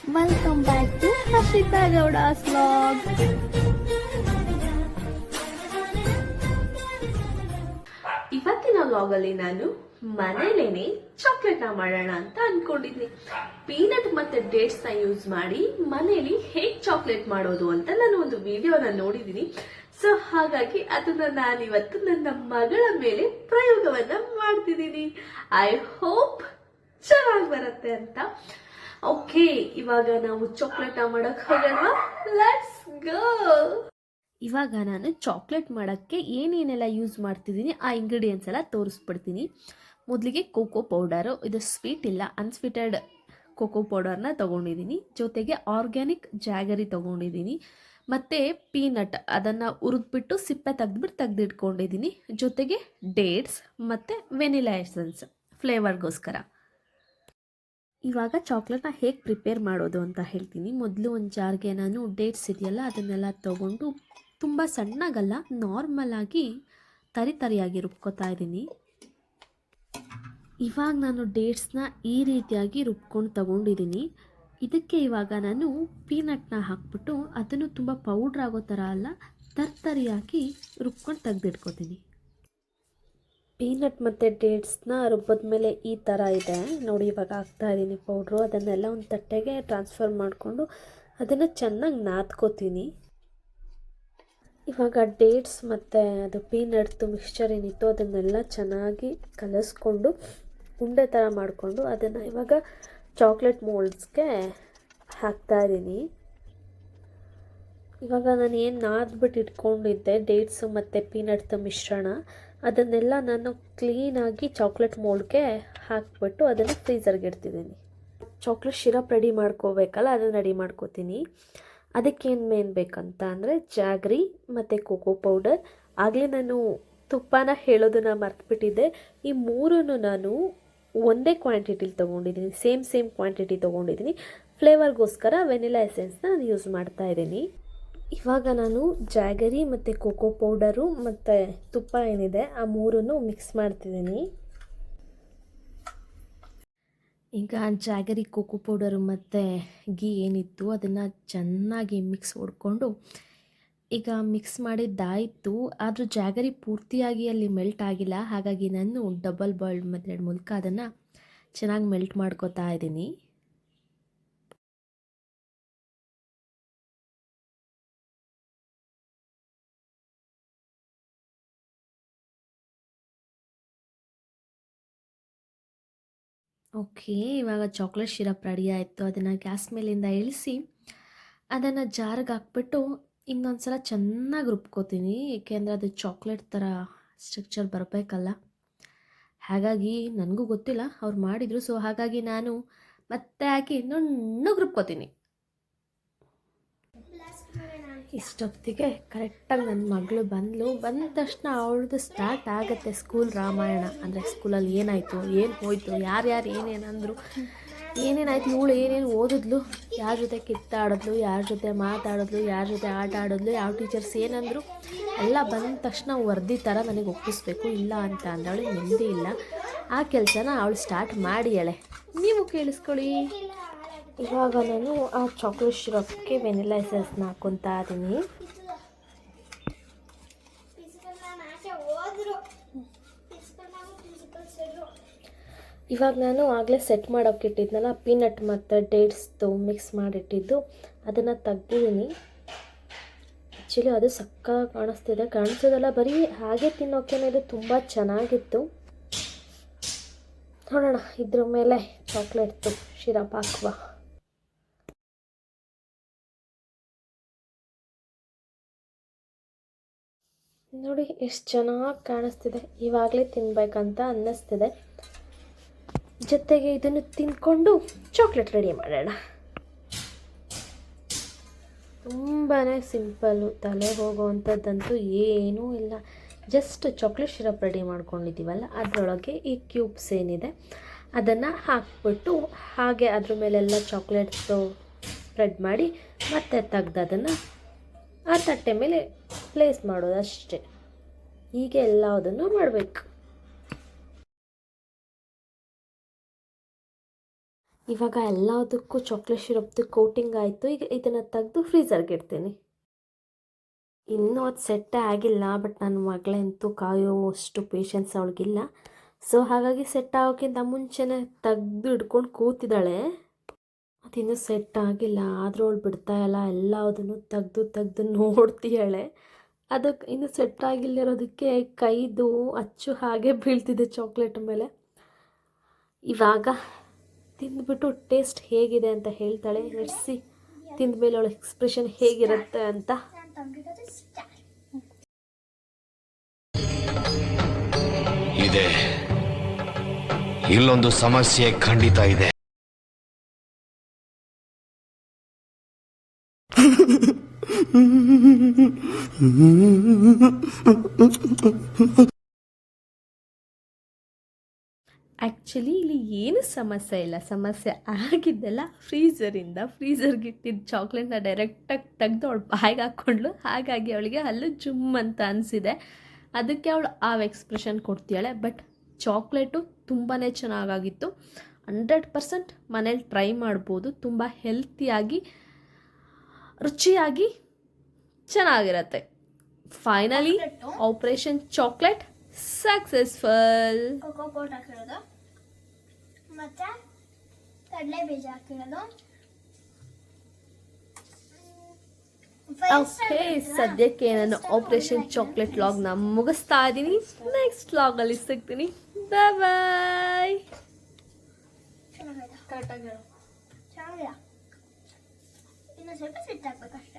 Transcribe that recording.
Welcome back to Harshitha Gowda's vlog. ಇವತ್ತಿನ vlog ಅಲ್ಲಿ ನಾನು ಮನೇಲೇನೆ ಚಾಕ್ಲೇಟ್ ನ ಮಾಡೋಣ ಅಂತ ಅನ್ಕೊಂಡಿದ್ನಿ. ಪೀನಟ್ ಮತ್ತೆ ಡೇಟ್ಸ್ ನ ಯೂಸ್ ಮಾಡಿ ಮನೇಲಿ ಹೇಗ್ ಚಾಕ್ಲೇಟ್ ಮಾಡೋದು ಅಂತ ನಾನು ಒಂದು ವಿಡಿಯೋನ ನೋಡಿದೀನಿ. ಸೊ ಹಾಗಾಗಿ ಅದನ್ನ ನಾನಿವತ್ತು ನನ್ನ ಮಗಳ ಮೇಲೆ ಪ್ರಯೋಗವನ್ನ ಮಾಡ್ತಿದ್ದೀನಿ. ಐ ಹೋಪ್ ಚೆನ್ನಾಗಿ ಬರುತ್ತೆ ಅಂತ. ಓಕೆ, ಇವಾಗ ನಾವು ಚಾಕ್ಲೇಟ್ ಮಾಡಕ್ ಹೋಗೋಣ. Let's go. ಇವಾಗ ನಾನು ಚಾಕ್ಲೇಟ್ ಮಾಡೋಕ್ಕೆ ಏನೇನೆಲ್ಲ ಯೂಸ್ ಮಾಡ್ತಿದ್ದೀನಿ ಆ ಇಂಗ್ರೀಡಿಯೆಂಟ್ಸ್ ಎಲ್ಲ ತೋರಿಸ್ಬಿಡ್ತೀನಿ. ಮೊದಲಿಗೆ ಕೋಕೋ ಪೌಡರು, ಇದು ಸ್ವೀಟ್ ಇಲ್ಲ ಅನ್ಸ್ವೀಟೆಡ್ ಕೋಕೋ ಪೌಡರ್ನ ತೊಗೊಂಡಿದ್ದೀನಿ. ಜೊತೆಗೆ ಆರ್ಗ್ಯಾನಿಕ್ ಜಾಗರಿ ತೊಗೊಂಡಿದ್ದೀನಿ. ಮತ್ತು ಪೀನಟ್ ಅದನ್ನು ಹುರಿದ್ಬಿಟ್ಟು ಸಿಪ್ಪೆ ತೆಗೆದಿಟ್ಕೊಂಡಿದ್ದೀನಿ. ಜೊತೆಗೆ ಡೇಟ್ಸ್ ಮತ್ತು ವೆನಿಲಾ ಎಸೆನ್ಸ್ ಫ್ಲೇವರ್ಗೋಸ್ಕರ. ಇವಾಗ ಚಾಕ್ಲೇಟ್ನ ಹೇಗೆ ಪ್ರಿಪೇರ್ ಮಾಡೋದು ಅಂತ ಹೇಳ್ತೀನಿ. ಮೊದಲು ಒಂದು ಜಾರ್ಗೆ ನಾನು ಡೇಟ್ಸ್ ಇದೆಯಲ್ಲ ಅದನ್ನೆಲ್ಲ ತೊಗೊಂಡು ತುಂಬ ಸಣ್ಣಗಲ್ಲ, ನಾರ್ಮಲಾಗಿ ತರಿಯಾಗಿ ರುಬ್ಕೋತಾ ಇದ್ದೀನಿ. ಇವಾಗ ನಾನು ಡೇಟ್ಸ್ನ ಈ ರೀತಿಯಾಗಿ ರುಬ್ಕೊಂಡು ತಗೊಂಡಿದ್ದೀನಿ. ಇದಕ್ಕೆ ಇವಾಗ ನಾನು ಪೀನಟ್ನ ಹಾಕ್ಬಿಟ್ಟು ಅದನ್ನು ತುಂಬ ಪೌಡ್ರ್ ಆಗೋ ಥರ ಅಲ್ಲ, ತರಿಯಾಗಿ ರುಬ್ಕೊಂಡು ತೆಗೆದಿಟ್ಕೋತೀನಿ. ಪೀನಟ್ ಮತ್ತು ಡೇಟ್ಸ್ನ ರುಬ್ಬಿದ್ಮೇಲೆ ಈ ಥರ ಇದೆ ನೋಡಿ. ಇವಾಗ ಹಾಕ್ತಾಯಿದ್ದೀನಿ ಪೌಡ್ರು. ಅದನ್ನೆಲ್ಲ ಒಂದು ತಟ್ಟೆಗೆ ಟ್ರಾನ್ಸ್ಫರ್ ಮಾಡಿಕೊಂಡು ಅದನ್ನು ಚೆನ್ನಾಗಿ ನಾದ್ಕೋತೀನಿ. ಇವಾಗ ಡೇಟ್ಸ್ ಮತ್ತು ಅದು ಪೀನಟ್ದು ಮಿಕ್ಸ್ಚರ್ ಏನಿತ್ತು ಅದನ್ನೆಲ್ಲ ಚೆನ್ನಾಗಿ ಕಲಿಸ್ಕೊಂಡು ಉಂಡೆ ಥರ ಮಾಡಿಕೊಂಡು ಅದನ್ನು ಇವಾಗ ಚಾಕ್ಲೇಟ್ ಮೋಲ್ಡ್ಸ್ಗೆ ಹಾಕ್ತಾಯಿದ್ದೀನಿ. ಇವಾಗ ನಾನು ಏನು ನಾದ್ಬಿಟ್ಟು ಇಟ್ಕೊಂಡಿದ್ದೆ ಡೇಟ್ಸು ಮತ್ತು ಪೀನಟ್ದು ಮಿಶ್ರಣ, ಅದನ್ನೆಲ್ಲ ನಾನು ಕ್ಲೀನಾಗಿ ಚಾಕ್ಲೇಟ್ ಮೋಲ್ಡ್ಗೆ ಹಾಕಿಬಿಟ್ಟು ಅದನ್ನು ಫ್ರೀಝರ್ಗೆ ಇಡ್ತಿದ್ದೀನಿ. ಚಾಕ್ಲೇಟ್ ಶಿರಪ್ ರೆಡಿ ಮಾಡ್ಕೋಬೇಕಲ್ಲ, ಅದನ್ನು ರೆಡಿ ಮಾಡ್ಕೋತೀನಿ. ಅದಕ್ಕೇನು ಮೇನ್ ಬೇಕಂತ ಅಂದರೆ ಜಾಗ್ರಿ ಮತ್ತು ಕೋಕೋ ಪೌಡರ್. ಆಗಲೇ ನಾನು ತುಪ್ಪನ ಹೇಳೋದನ್ನು ಮರ್ತುಬಿಟ್ಟಿದ್ದೆ. ಈ ಮೂರನ್ನು ನಾನು ಒಂದೇ ಕ್ವಾಂಟಿಟಿಲಿ ತೊಗೊಂಡಿದ್ದೀನಿ, ಸೇಮ್ ಕ್ವಾಂಟಿಟಿ ತೊಗೊಂಡಿದ್ದೀನಿ. ಫ್ಲೇವರ್ಗೋಸ್ಕರ ವೆನಿಲಾ ಎಸೆನ್ಸ್ನ ನಾನು ಯೂಸ್ ಮಾಡ್ತಾಯಿದ್ದೀನಿ. ಇವಾಗ ನಾನು ಜಾಗರಿ ಮತ್ತು ಕೋಕೋ ಪೌಡರು ಮತ್ತು ತುಪ್ಪ ಏನಿದೆ ಆ ಮೂರನ್ನು ಮಿಕ್ಸ್ ಮಾಡ್ತಿದ್ದೀನಿ. ಈಗ ಜಾಗರಿ, ಕೋಕೋ ಪೌಡರು ಮತ್ತು ಗೀ ಏನಿತ್ತು ಅದನ್ನು ಚೆನ್ನಾಗಿ ಮಿಕ್ಸ್ ಹೊಡ್ಕೊಂಡು ಈಗ ಮಿಕ್ಸ್ ಮಾಡಿದ್ದಾಯಿತು. ಆದರೂ ಜಾಗರಿ ಪೂರ್ತಿಯಾಗಿ ಅಲ್ಲಿ ಮೆಲ್ಟ್ ಆಗಿಲ್ಲ. ಹಾಗಾಗಿ ನಾನು ಡಬಲ್ ಬಾಯ್ಲ್ಡ್ ಮೆಥಡ್ ಮೂಲಕ ಅದನ್ನು ಚೆನ್ನಾಗಿ ಮೆಲ್ಟ್ ಮಾಡ್ಕೋತಾ ಇದ್ದೀನಿ. ಓಕೆ, ಇವಾಗ ಚಾಕ್ಲೇಟ್ ಶಿರಪ್ ರೆಡಿ ಆಯಿತು. ಅದನ್ನು ಗ್ಯಾಸ್ ಮೇಲಿಂದ ಇಳಿಸಿ ಅದನ್ನು ಜಾರಿಗೆ ಹಾಕ್ಬಿಟ್ಟು ಇನ್ನೊಂದು ಸಲ ಚೆನ್ನಾಗಿ ರುಬ್ಕೋತೀನಿ. ಏಕೆಂದರೆ ಅದು ಚಾಕ್ಲೇಟ್ ಥರ ಸ್ಟ್ರಕ್ಚರ್ ಬರಬೇಕಲ್ಲ. ಹಾಗಾಗಿ ನನಗೂ ಗೊತ್ತಿಲ್ಲ, ಅವ್ರು ಮಾಡಿದರು. ಸೊ ಹಾಗಾಗಿ ನಾನು ಮತ್ತೆ ಹಾಕಿ ನುಣ್ಣಗೆ ರುಬ್ಕೋತೀನಿ. ಇಷ್ಟೊತ್ತಿಗೆ ಕರೆಕ್ಟಾಗಿ ನನ್ನ ಮಗಳು ಬಂದ ತಕ್ಷಣ ಅವಳದು ಸ್ಟಾರ್ಟ್ ಆಗುತ್ತೆ ಸ್ಕೂಲ್ ರಾಮಾಯಣ. ಅಂದರೆ ಸ್ಕೂಲಲ್ಲಿ ಏನಾಯಿತು, ಏನು ಹೋಯಿತು, ಯಾರ್ಯಾರು ಏನೇನಂದರು, ಏನೇನಾಯಿತು, ಇವಳು ಏನೇನು ಓದಿದ್ಲು, ಯಾರ ಜೊತೆ ಕಿತ್ತಾಡಿದ್ಲು, ಯಾರ ಜೊತೆ ಮಾತಾಡಿದ್ಲು, ಯಾರ ಜೊತೆ ಆಟ ಆಡಿದ್ಲು, ಯಾವ ಟೀಚರ್ಸ್ ಏನಂದರು ಎಲ್ಲ ಬಂದ ತಕ್ಷಣ ವರದಿ ಥರ ನನಗೆ ಒಪ್ಪಿಸ್ಬೇಕು. ಇಲ್ಲ ಅಂತ ಅಂದರೆ ಅವಳಿಗೆ ನೆಮ್ಮದಿ ಇಲ್ಲ. ಆ ಕೆಲಸನ ಅವಳು ಸ್ಟಾರ್ಟ್ ಮಾಡಿಯಾಳೆ. ನೀವು ಕೇಳಿಸ್ಕೊಳ್ಳಿ. ಇವಾಗ ನಾನು ಆ ಚಾಕ್ಲೇಟ್ ಶಿರಪ್ಗೆ ವೆನಿಲಾ ಎಸೆನ್ಸ್ನ ಹಾಕ್ಕೊತಾ ಇದ್ದೀನಿ. ಇವಾಗ ನಾನು ಆಗಲೇ ಸೆಟ್ ಮಾಡೋಕೆ ಇಟ್ಟಿದ್ನಲ್ಲ ಪೀನಟ್ ಮತ್ತು ಡೇಟ್ಸ್ದು ಮಿಕ್ಸ್ ಮಾಡಿಟ್ಟಿದ್ದು ಅದನ್ನು ತೆಗ್ದಿದ್ದೀನಿ. ಆ್ಯಕ್ಚುಲಿ ಅದು ಸಕ್ಕ ಕಾಣಿಸೋದಲ್ಲ, ಬರೀ ಹಾಗೆ ತಿನ್ನೋಕೆ ಇದು ತುಂಬ ಚೆನ್ನಾಗಿತ್ತು. ನೋಡೋಣ ಇದ್ರ ಮೇಲೆ ಚಾಕ್ಲೇಟ್ದು ಶಿರಪ್ ಹಾಕುವ. ನೋಡಿ ಎಷ್ಟು ಚೆನ್ನಾಗಿ ಕಾಣಿಸ್ತಿದೆ. ಇವಾಗಲೇ ತಿನ್ನಬೇಕಂತ ಅನ್ನಿಸ್ತಿದೆ. ಜೊತೆಗೆ ಇದನ್ನು ತಿಂದ್ಕೊಂಡು ಚಾಕ್ಲೇಟ್ ರೆಡಿ ಮಾಡೋಣ. ತುಂಬಾ ಸಿಂಪಲ್ಲು, ತಲೆ ಹೋಗೋವಂಥದ್ದಂತೂ ಏನೂ ಇಲ್ಲ. ಜಸ್ಟ್ ಚಾಕ್ಲೇಟ್ ಶಿರಪ್ ರೆಡಿ ಮಾಡ್ಕೊಂಡಿದ್ದೀವಲ್ಲ ಅದರೊಳಗೆ ಈ ಕ್ಯೂಬ್ಸ್ ಏನಿದೆ ಅದನ್ನು ಹಾಕ್ಬಿಟ್ಟು ಹಾಗೆ ಅದ್ರ ಮೇಲೆಲ್ಲ ಚಾಕ್ಲೇಟ್ಸು ಸ್ಪ್ರೆಡ್ ಮಾಡಿ ಮತ್ತೆ ತೆಗ್ದು ಅದನ್ನು ಆ ತಟ್ಟೆ ಮೇಲೆ ಪ್ಲೇಸ್ ಮಾಡೋದು ಅಷ್ಟೇ. ಹೀಗೆ ಎಲ್ಲದನ್ನು ಮಾಡಬೇಕು. ಇವಾಗ ಎಲ್ಲದಕ್ಕೂ ಚಾಕ್ಲೇಟ್ ಸಿರಪ್ದು ಕೋಟಿಂಗ್ ಆಯಿತು. ಈಗ ಇದನ್ನು ತೆಗೆದು ಫ್ರೀಝರ್ಗೆ ಇಡ್ತೀನಿ. ಇನ್ನೂ ಅದು ಸೆಟ್ಟೇ ಆಗಿಲ್ಲ, ಬಟ್ ನನ್ನ ಮಗಳಂತೂ ಕಾಯೋವಷ್ಟು ಪೇಷನ್ಸ್ ಅವಳಿಗಿಲ್ಲ. ಸೊ ಹಾಗಾಗಿ ಸೆಟ್ ಆಗೋಕ್ಕಿಂತ ಮುಂಚೆನೇ ತೆಗೆದು ಹಿಡ್ಕೊಂಡು ಕೂತಿದ್ದಾಳೆ. ಅದಿನ್ನೂ ಸೆಟ್ ಆಗಿಲ್ಲ, ಆದರೂ ಅವಳು ಬಿಡ್ತಾ ಇಲ್ಲ. ಎಲ್ಲದನ್ನು ತೆಗೆದು ನೋಡ್ತೀಯಾಳೆ. ಅದಕ್ಕೆ ಇನ್ನೂ ಸೆಟ್ ಆಗಿಲ್ಲದಿರೋದಕ್ಕೆ ಕೈದು ಅಚ್ಚು ಹಾಗೆ ಬೀಳ್ತಿದೆ ಚಾಕ್ಲೇಟ್ ಮೇಲೆ. ಇವಾಗ ತಿಂದ್ಬಿಟ್ಟು ಟೇಸ್ಟ್ ಹೇಗಿದೆ ಅಂತ ಹೇಳ್ತಾಳೆ. ನಡೆಸಿ ತಿಂದಮೇಲೆ ಅವಳ ಎಕ್ಸ್ಪ್ರೆಷನ್ ಹೇಗಿರುತ್ತೆ ಅಂತ. ಇದೆ, ಇಲ್ಲೊಂದು ಸಮಸ್ಯೆ ಖಂಡಿತ ಇದೆ. ಆ್ಯಕ್ಚುಲಿ ಇಲ್ಲಿ ಏನು ಸಮಸ್ಯೆ ಇಲ್ಲ. ಸಮಸ್ಯೆ ಆಗಿದ್ದೆಲ್ಲ ಫ್ರೀಝರ್ಗೆ ಇಟ್ಟಿದ್ದ ಚಾಕ್ಲೇಟ್ನ ಡೈರೆಕ್ಟಾಗಿ ತೆಗೆದು ಅವಳು ಬಾಯಿಗೆ ಹಾಕ್ಕೊಂಡ್ಳು. ಹಾಗಾಗಿ ಅವಳಿಗೆ ಅಲ್ಲೂ ಜುಮ್ ಅಂತ ಅನಿಸಿದೆ. ಅದಕ್ಕೆ ಅವಳು ಆ ಎಕ್ಸ್ಪ್ರೆಷನ್ ಕೊಡ್ತೀಯಾಳೆ. ಬಟ್ ಚಾಕ್ಲೇಟು ತುಂಬಾ ಚೆನ್ನಾಗಾಗಿತ್ತು. 100% ಮನೇಲಿ ಟ್ರೈ ಮಾಡ್ಬೋದು. ತುಂಬ ಹೆಲ್ತಿಯಾಗಿ, ರುಚಿಯಾಗಿ ಚೆನ್ನಾಗಿರತ್ತೆ. Finally operation chocolate successful. Cocoa powder ಹಾಕಿರೋದು ಮತ್ತೆ ಕಡಲೆ ಬೀಜ ಹಾಕಿರೋದು. ಓಕೆ, ಸದ್ಯಕ್ಕೆ ನಾನು ಆಪರೇಷನ್ ಚಾಕ್ಲೇಟ್ ವ್ಲಾಗ್ನ ಮುಗಿಸ್ತಾ ಇದ್ದೀನಿ. ನೆಕ್ಸ್ಟ್ ವ್ಲಾಗಲ್ಲಿ ಸಿಗ್ತೀನಿ. ಬಾಯ್. ಚೆನ್ನಾಗಿದೆ. ಇನ್ನು ಸ್ವಲ್ಪ ಸೆಟ್ ಆಗ್ಬೇಕಷ್ಟೆ.